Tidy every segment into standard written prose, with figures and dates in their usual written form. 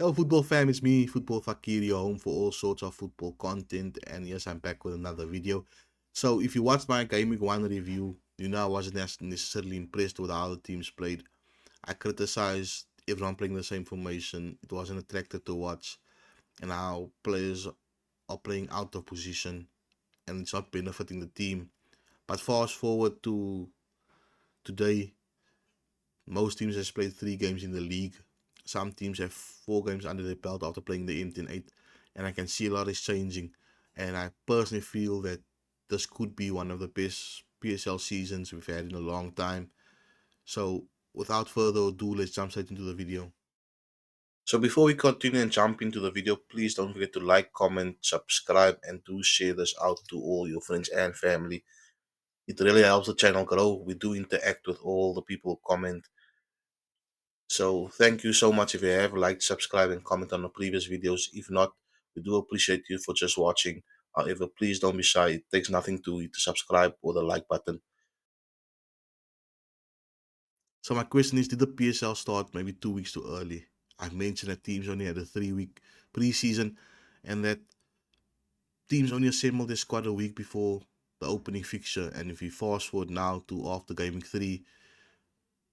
Yo, football fam, it's me, Football Fakier, your home for all sorts of football content. And yes, I'm back with another video. So, if you watched my Gameweek 1 review, you know I wasn't necessarily impressed with how the teams played. I criticized everyone playing the same formation. It wasn't attractive to watch, and how players are playing out of position, and it's not benefiting the team. But fast forward to today, most teams have played 3 games in the league. Some teams have 4 games under their belt after playing the MT8, and I can see a lot is changing. And I personally feel that this could be one of the best PSL seasons we've had in a long time. So, without further ado, let's jump straight into the video. So, before we continue and jump into the video, please don't forget to like, comment, subscribe, and do share this out to all your friends and family. It really helps the channel grow. We do interact with all the people who comment. So thank you so much if you have liked, subscribe, and comment on the previous videos. If not, we do appreciate you for just watching. However, please don't be shy. It takes nothing to hit the subscribe or the like button. So my question is, did the PSL start maybe 2 weeks too early? I mentioned that teams only had a 3-week preseason and that teams only assembled their squad a week before the opening fixture. And if you fast forward now to after Gaming 3,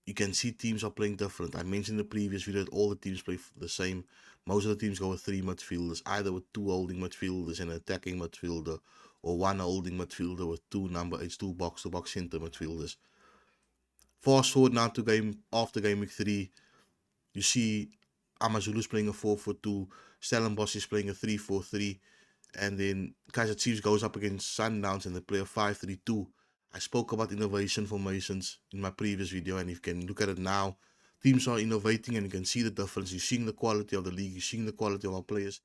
you can see teams are playing different. I mentioned in the previous video that all the teams play the same. Most of the teams go with 3 midfielders, either with 2 holding midfielders and an attacking midfielder, or 1 holding midfielder with 2 number 8s, 2 box-to-box center midfielders. Fast forward now to game after game week 3, you see AmaZulu's playing a 4-4-2, Stellenbosch is playing a 3-4-3, and then Kaiser Chiefs goes up against Sundowns and they play a 5-3-2. I spoke about innovation formations in my previous video, and if you can look at it now, teams are innovating and you can see the difference. You're seeing the quality of the league, you're seeing the quality of our players.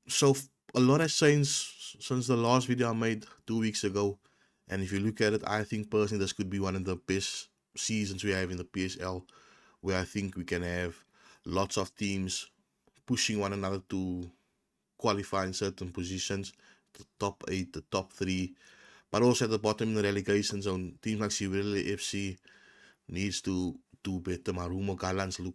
So a lot has changed since the last video I made 2 weeks ago. And if you look at it, I think personally this could be one of the best seasons we have in the PSL, where I think we can have lots of teams pushing one another to qualify in certain positions, the top 8, the top 3, but also at the bottom in the relegation zone. Teams like Siwele FC needs to do better. Marumo Gallants look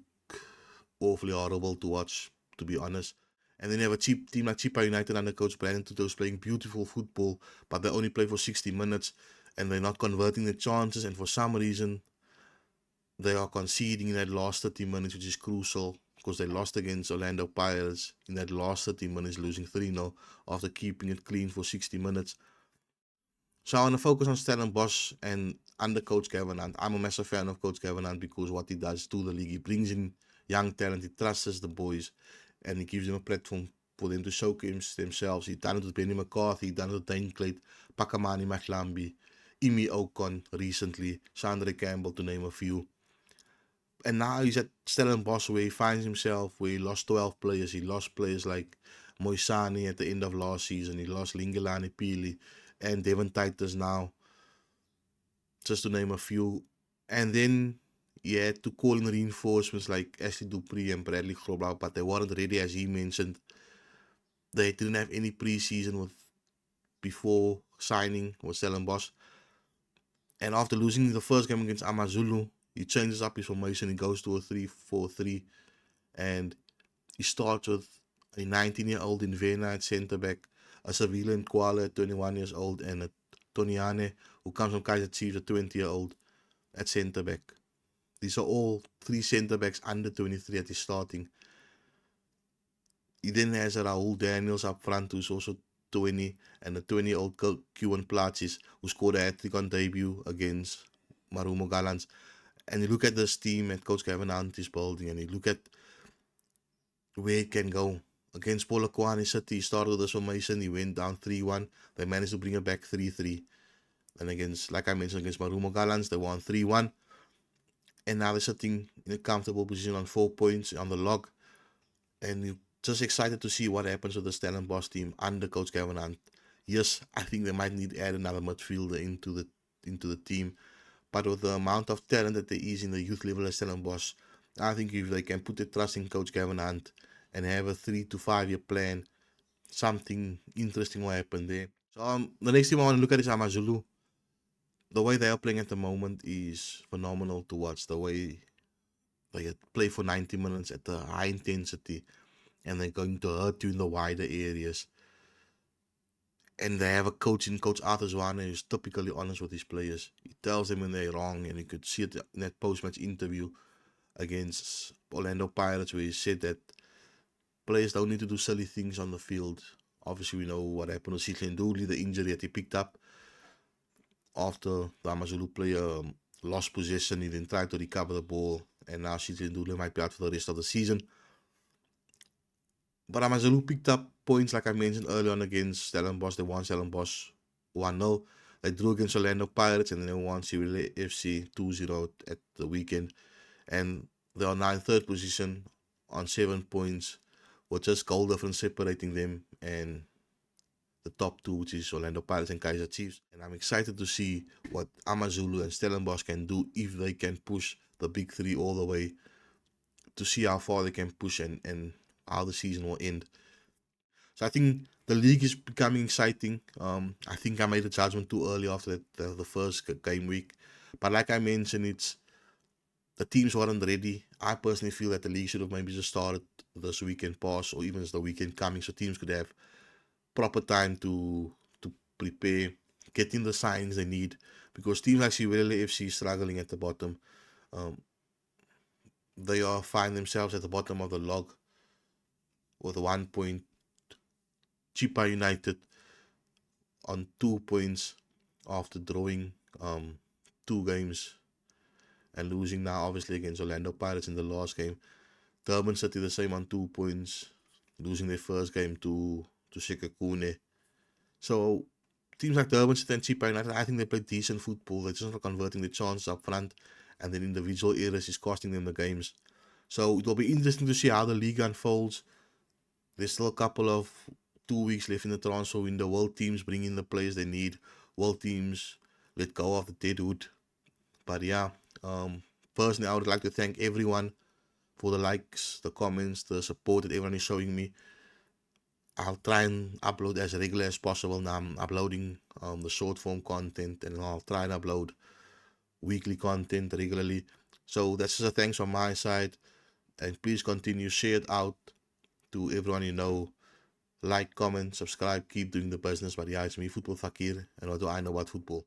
awfully horrible to watch, to be honest. And then you have a cheap team like Chipa United under coach Brandon Tuto's playing beautiful football, but they only play for 60 minutes and they're not converting the chances. And for some reason, they are conceding in that last 30 minutes, which is crucial because they lost against Orlando Pirates in that last 30 minutes, losing 3-0 after keeping it clean for 60 minutes. So I want to focus on Stellenbosch and under Coach Gavin Hunt. I'm a massive fan of Coach Gavin Hunt because what he does to the league, he brings in young talent, he trusts the boys, and he gives them a platform for them to showcase themselves. He done it with Benny McCarthy, he done it with Dane Clayt, Pakamani Maklambi, Imi Okon recently, Sandre Campbell to name a few. And now he's at Stellenbosch where he finds himself, where he lost 12 players. He lost players like Moisani at the end of last season. He lost Lingelani Pili and Devon Titus now, just to name a few. And then he had to call in reinforcements like Ashley Dupree and Bradley Groblau, but they weren't ready, as he mentioned. They didn't have any preseason with before signing with Stellenbosch. And after losing the first game against AmaZulu, he changes up his formation. He goes to a 3-4-3. And he starts with a 19-year-old in Vena at centre back, a Sevilla in Kuala at 21 years old, and a Toniane who comes from Kaiser Chiefs at 20-year-old at centre back. These are all 3 centre backs under 23 at his starting. He then has a Raul Daniels up front who's also 20, and a 20-year-old Kiewan Platjes who scored a hat-trick on debut against Marumo Gallants. And you look at this team at Coach Gavin Hunt is building, and you look at where it can go. Against Polokwane City, he started with this formation, he went down 3-1. They managed to bring it back 3-3. And against, like I mentioned, against Marumo Gallants, they won 3-1. And now they're sitting in a comfortable position on 4 points on the log. And you're just excited to see what happens with the Stellenbosch team under Coach Gavin Hunt. Yes, I think they might need to add another midfielder into the team. But with the amount of talent that there is in the youth level at Stellenbosch, I think if they can put their trust in Coach Gavin Hunt and have a 3 to 5 year plan, something interesting will happen there. So the next team I want to look at is AmaZulu. The way they are playing at the moment is phenomenal to watch. The way they play for 90 minutes at a high intensity. and they're going to hurt you in the wider areas. And they have a coach in Coach Arthur Zwane who's typically honest with his players. He tells them when they're wrong, and you could see it in that post-match interview against Orlando Pirates where he said that players don't need to do silly things on the field. Obviously, we know what happened with Sitlin Dooley, the injury that he picked up after the AmaZulu player lost possession. He then tried to recover the ball, and now Sitlin Dooley might be out for the rest of the season. But AmaZulu picked up points, like I mentioned earlier on, against Stellenbosch. They won Stellenbosch 1-0. They drew against Orlando Pirates, and then they won Civil FC 2-0 at the weekend. And they are now in third position on 7 points, with just goal difference separating them and the top two, which is Orlando Pirates and Kaizer Chiefs. And I'm excited to see what AmaZulu and Stellenbosch can do if they can push the big three all the way, to see how far they can push and how the season will end. So I think the league is becoming exciting. I think I made a judgment too early after the first game week. But like I mentioned, it's the teams weren't ready. I personally feel that the league should have maybe just started this weekend past or even as the weekend coming, so teams could have proper time to prepare, get in the signs they need. Because teams like Siwele FC struggling at the bottom. They are find themselves at the bottom of the log with 1 point. Chipa United on 2 points after drawing 2 games and losing now obviously against Orlando Pirates in the last game. Durban City the same on 2 points, losing their first game to Sekakune. So teams like Durban City and Chipa United, I think they play decent football. They're just not converting the chances up front, and then individual errors is costing them the games. So it will be interesting to see how the league unfolds. There's still a couple of 2 weeks left in the transfer window. Will teams bring in the players they need? Will teams let go of the dead wood? But yeah, personally, I would like to thank everyone for the likes, the comments, the support that everyone is showing me. I'll try and upload as regular as possible. Now I'm uploading the short form content, and I'll try and upload weekly content regularly. So that's just a thanks on my side, and please continue, share it out to everyone you know. Like, comment, subscribe, keep doing the business. But yeah, it's me, Football Fakir, and what do I know about football?